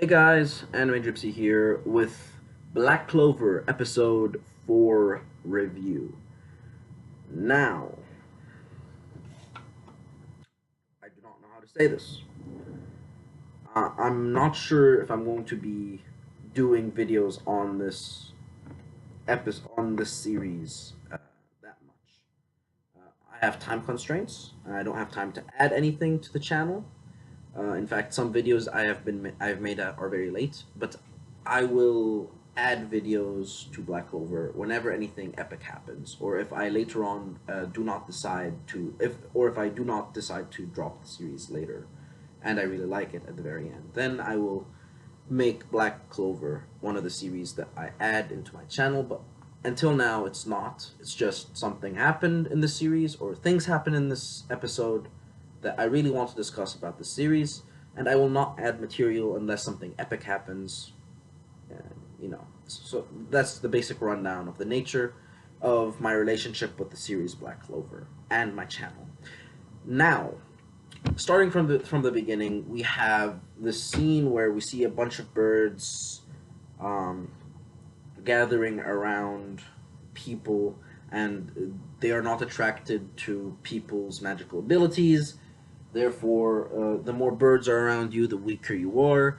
Hey guys, Anime Gypsy here with Black Clover episode 4 review. Now, I do not know how to say this. I'm not sure if I'm going to be doing videos on this series that much. I have time constraints. I don't have time to add anything to the channel. In fact, some videos I've made are very late, but I will add videos to Black Clover whenever anything epic happens, or if I later on do not decide to if I do not decide to drop the series later, and I really like it at the very end, then I will make Black Clover one of the series that I add into my channel. But until now, it's not. It's just something happened in the series, or things happen in this episode that I really want to discuss about the series, and I will not add material unless something epic happens. So that's the basic rundown of the nature of my relationship with the series Black Clover and my channel. Now, starting from the beginning, we have this scene where we see a bunch of birds um, gathering around people, and they are not attracted to people's magical abilities. Therefore, the more birds are around you, the weaker you are.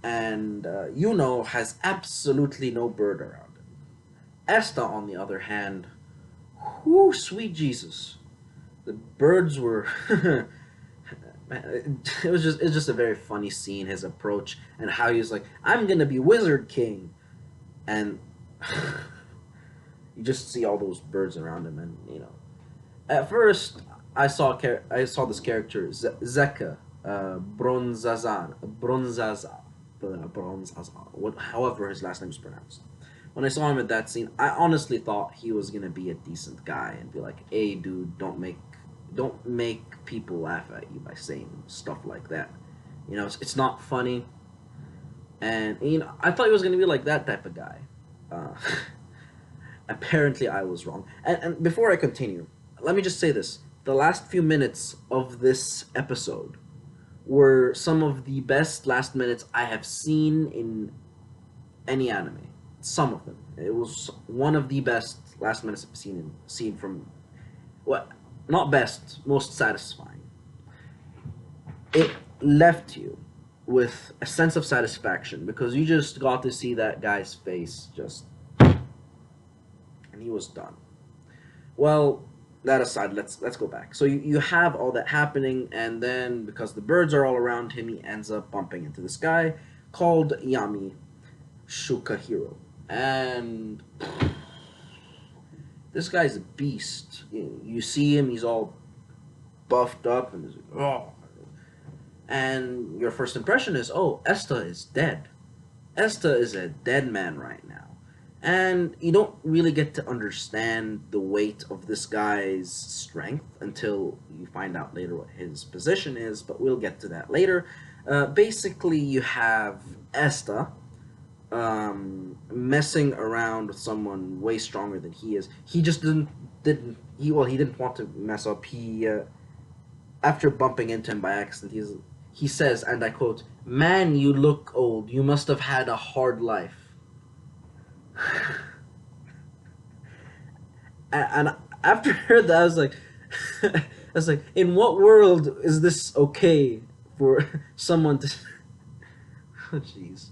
And Yuno has absolutely no bird around him. Esta, on the other hand, whoo, sweet Jesus, the birds were. It's just a very funny scene. His approach and how he's like, "I'm gonna be Wizard King," and you just see all those birds around him, and at first I saw this character Zeka Bronzaza, however his last name is pronounced. When I saw him at that scene, I honestly thought he was gonna be a decent guy and be like, "Hey, dude, don't make people laugh at you by saying stuff like that. It's not funny." And I thought he was gonna be like that type of guy. Uh, Apparently, I was wrong. And before I continue, let me just say this: the last few minutes of this episode were some of the best last minutes I have seen in any anime. Some of them. It was one of the best last minutes I've seen from what, not best, most satisfying. It left you with a sense of satisfaction because you just got to see that guy's face just, and he was done. Well, that aside, let's go back. So you have all that happening, and then because the birds are all around him, he ends up bumping into this guy called Yami Shukahiro, and this guy's a beast. You see him; he's all buffed up, and he's like, oh. And your first impression is, oh, Esta is dead. Esta is a dead man right now. And you don't really get to understand the weight of this guy's strength until you find out later what his position is, but we'll get to that later. Basically, you have Esta messing around with someone way stronger than he is. He just he didn't want to mess up. He after bumping into him by accident, he says, and I quote, "Man, you look old. You must have had a hard life." And after I heard that, I was like, in what world is this okay for someone to? Oh, jeez,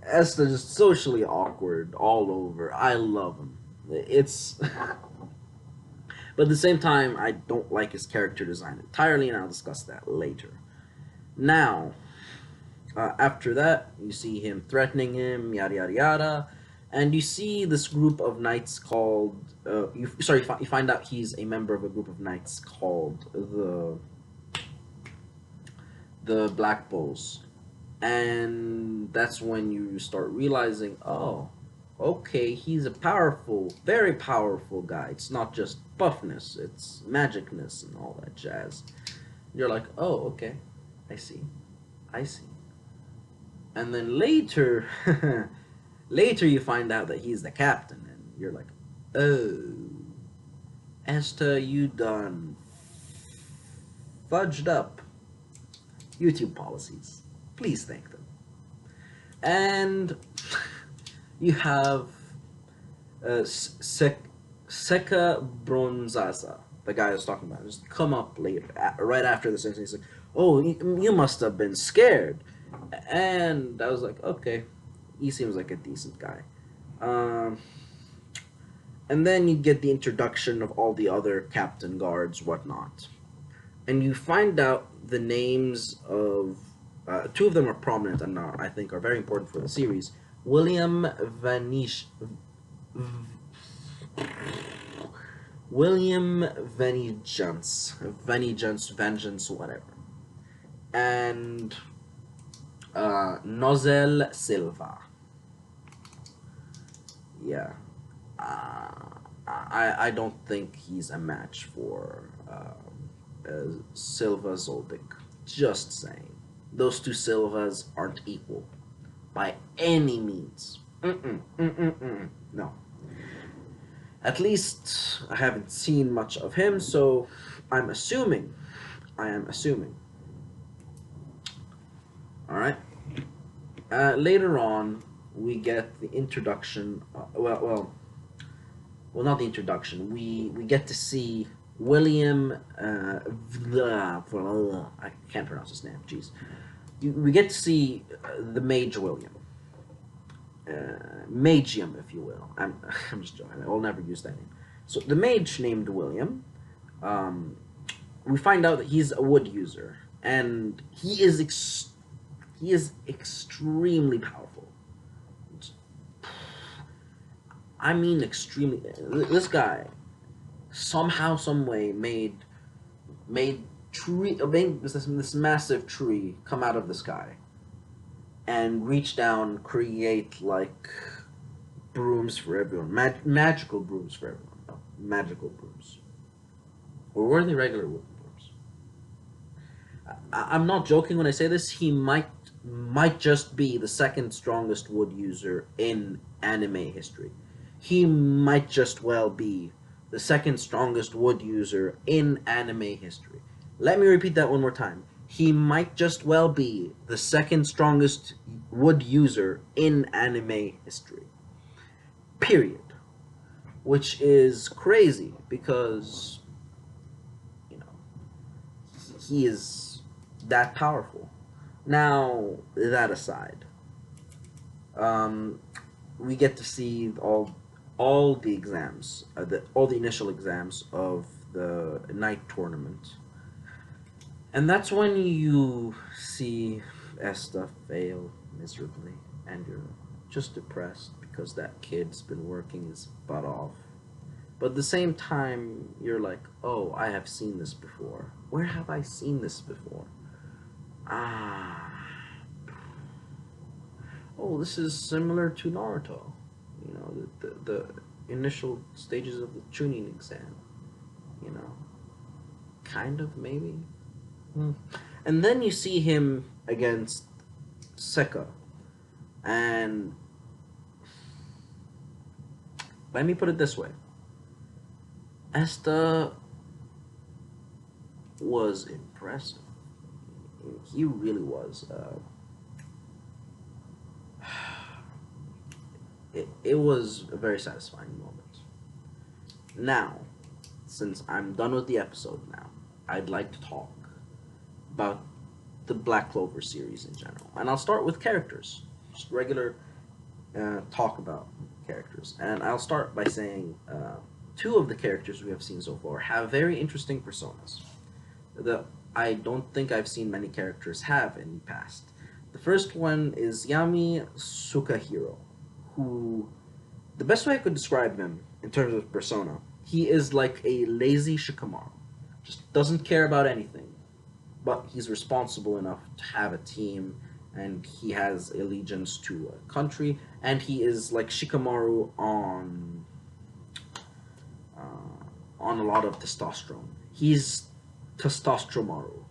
Esther just socially awkward all over. I love him. It's, but at the same time, I don't like his character design entirely, and I'll discuss that later. Now, after that, you see him threatening him, yada yada yada, and you see this group of knights called. You find out he's a member of a group of knights called the Black Bulls, and that's when you start realizing, oh, okay, he's a powerful, very powerful guy. It's not just buffness; it's magicness and all that jazz. You're like, oh, okay, I see, I see. And then later, later you find out that he's the captain, and you're like, oh, Esta, you done fudged up YouTube policies. Please thank them. And you have Seka Bronzaza, the guy I was talking about, just come up later, right after this, and he's like, "Oh, you must have been scared," and I was like, "Okay, he seems like a decent guy." Um, and then you get the introduction of all the other captain guards, whatnot, and you find out the names of two of them are prominent and I think are very important for the series. William Vanish, William Vengeance, whatever, and Nozel Silva. Yeah, I don't think he's a match for Silva Zoldyck. Just saying, those two Silvas aren't equal by any means. No. At least I haven't seen much of him, so I'm assuming. I am assuming. All right. Later on, we get the introduction. Well, not the introduction. We get to see William. I can't pronounce his name. Jeez. We get to see the Mage William, Magium, if you will. I'm just joking. I'll never use that name. So the mage named William. Um, we find out that he's a wood user, and he is extremely powerful. I mean, extremely. This guy somehow, some way made this massive tree come out of the sky and reach down, create like brooms for everyone, magical brooms for everyone. No, magical brooms, or were they regular wooden brooms? I'm not joking when I say this. He might just be the second strongest wood user in anime history. He might just well be the second strongest wood user in anime history. Let me repeat that one more time. He might just well be the second strongest wood user in anime history. Period. Which is crazy because, you know, he is that powerful. Now, that aside, um, we get to see all the exams, all the initial exams of the night tournament, and that's when you see Esta fail miserably, and you're just depressed because that kid's been working his butt off. But at the same time, you're like, oh, I have seen this before. Where have I seen this before? Ah. Oh, this is similar to Naruto. You know, the initial stages of the Chunin exam. You know, kind of, maybe. Hmm. And then you see him against Seka. And let me put it this way. Esta was impressive. He really was. It was a very satisfying moment. Now, since I'm done with the episode now, I'd like to talk about the Black Clover series in general. And I'll start with characters. Just regular talk about characters. And I'll start by saying two of the characters we have seen so far have very interesting personas that I don't think I've seen many characters have in the past. The first one is Yami Sukahiro, who, the best way I could describe him in terms of persona, he is like a lazy Shikamaru. Just doesn't care about anything, but he's responsible enough to have a team, and he has allegiance to a country, and he is like Shikamaru on a lot of testosterone. He's testosteromaru.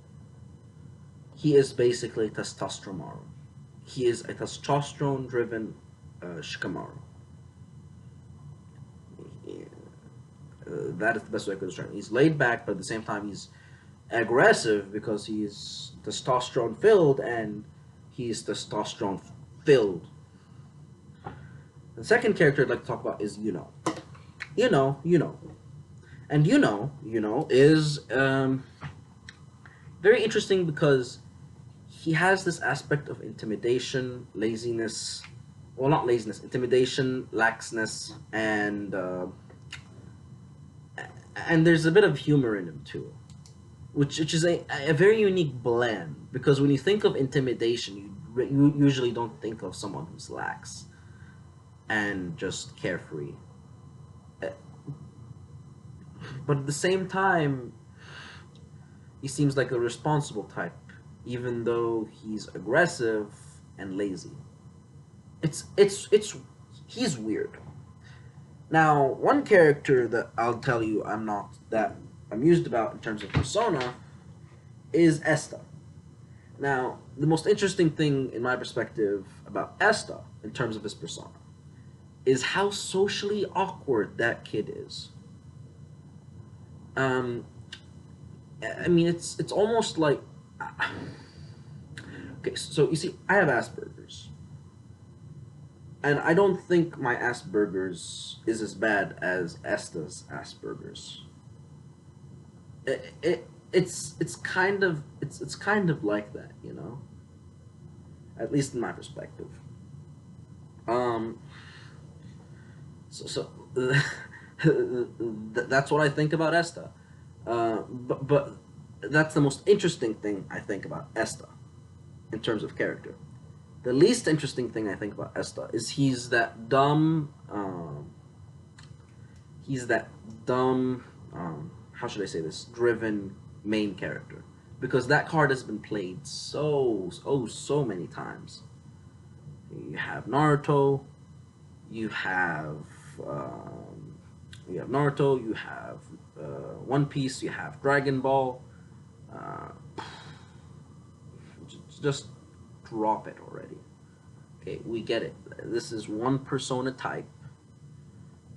He is basically testosteromaru. He is a testosterone-driven Shikamaru. That is the best way I could describe him. He's laid back, but at the same time he's aggressive because he's testosterone filled and he's testosterone filled. The second character I'd like to talk about is and is very interesting because he has this aspect of intimidation, laziness. Well, not laziness, intimidation, laxness, and there's a bit of humor in him too, which is a very unique blend. Because when you think of intimidation, you usually don't think of someone who's lax and just carefree. Uh, But at the same time, he seems like a responsible type, even though he's aggressive and lazy. It's he's weird. Now, one character that I'll tell you I'm not that amused about in terms of persona is Esta. Now, the most interesting thing in my perspective about Esta in terms of his persona is how socially awkward that kid is. Um, I mean, it's almost like okay. So you see, I have Asperger's, and I don't think my Asperger's is as bad as Esta's Asperger's. It's kind of like that, at least in my perspective. Um, so that's what I think about Esta. But that's the most interesting thing I think about Esta in terms of character. The least interesting thing I think about Esta is he's that dumb. How should I say this? Driven main character, because that card has been played so many times. You have Naruto, you have um, you have Naruto, you have One Piece, you have Dragon Ball. Uh, just drop it already. Okay, we get it. This is one persona type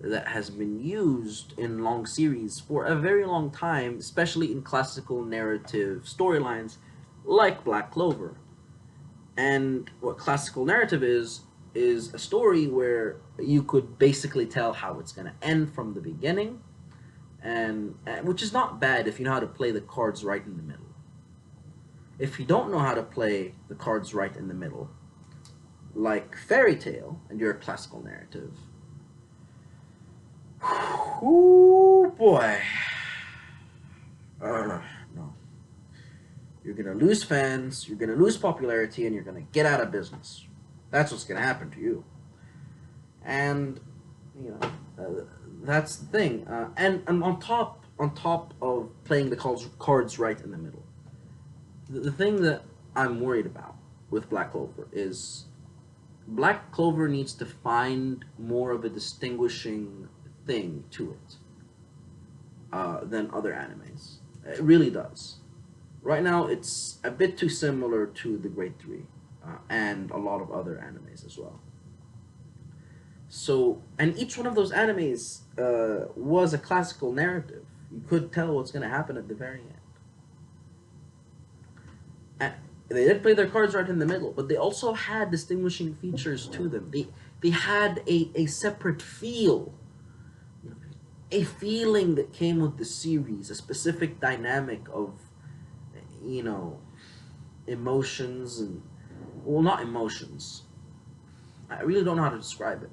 that has been used in long series for a very long time, especially in classical narrative storylines like Black Clover. And what classical narrative is a story where you could basically tell how it's going to end from the beginning, and which is not bad if you know how to play the cards right in the middle. If you don't know how to play the cards right in the middle, like fairy tale, and you're a classical narrative, oh boy, no, you're gonna lose fans, you're gonna lose popularity, and you're gonna get out of business. That's what's gonna happen to you. And you know, that's the thing. And on top of playing the cards right in the middle, the thing that I'm worried about with Black Clover is Black Clover needs to find more of a distinguishing thing to it than other animes. It really does. Right now, it's a bit too similar to the Great Three and a lot of other animes as well. So, and each one of those animes was a classical narrative. You could tell what's going to happen at the very end. And they did play their cards right in the middle, but they also had distinguishing features to them. They had a separate feel, a feeling that came with the series, a specific dynamic of, you know, emotions and, well, not emotions. I really don't know how to describe it.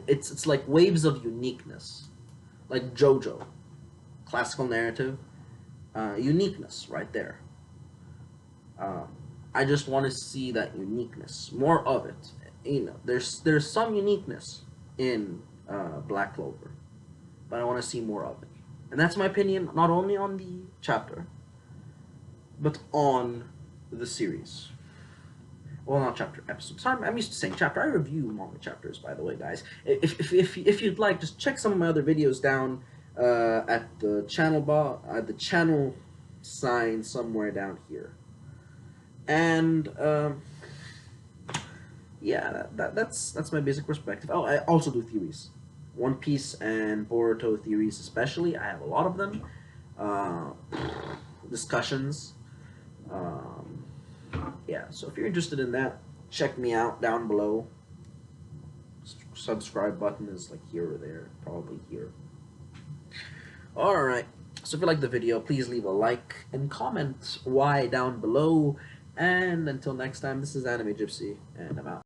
It's like waves of uniqueness, like JoJo, classical narrative, uniqueness right there. Um, I just want to see that uniqueness, more of it. There's some uniqueness in Black Clover, but I want to see more of it. And that's my opinion, not only on the chapter, but on the series. Well, not chapter, episode. Sorry, I'm used to saying chapter. I review manga chapters, by the way, guys. If you'd like, just check some of my other videos down at the at the channel sign somewhere down here. And yeah, that's my basic perspective. Oh, I also do theories, One Piece and Boruto theories, especially. I have a lot of them. Uh, Discussions. Um, yeah, so if you're interested in that, check me out down below. Subscribe button is like here or there, probably here. Alright, so if you like the video, please leave a like and comment why down below. And until next time, this is Anime Gypsy, and I'm out.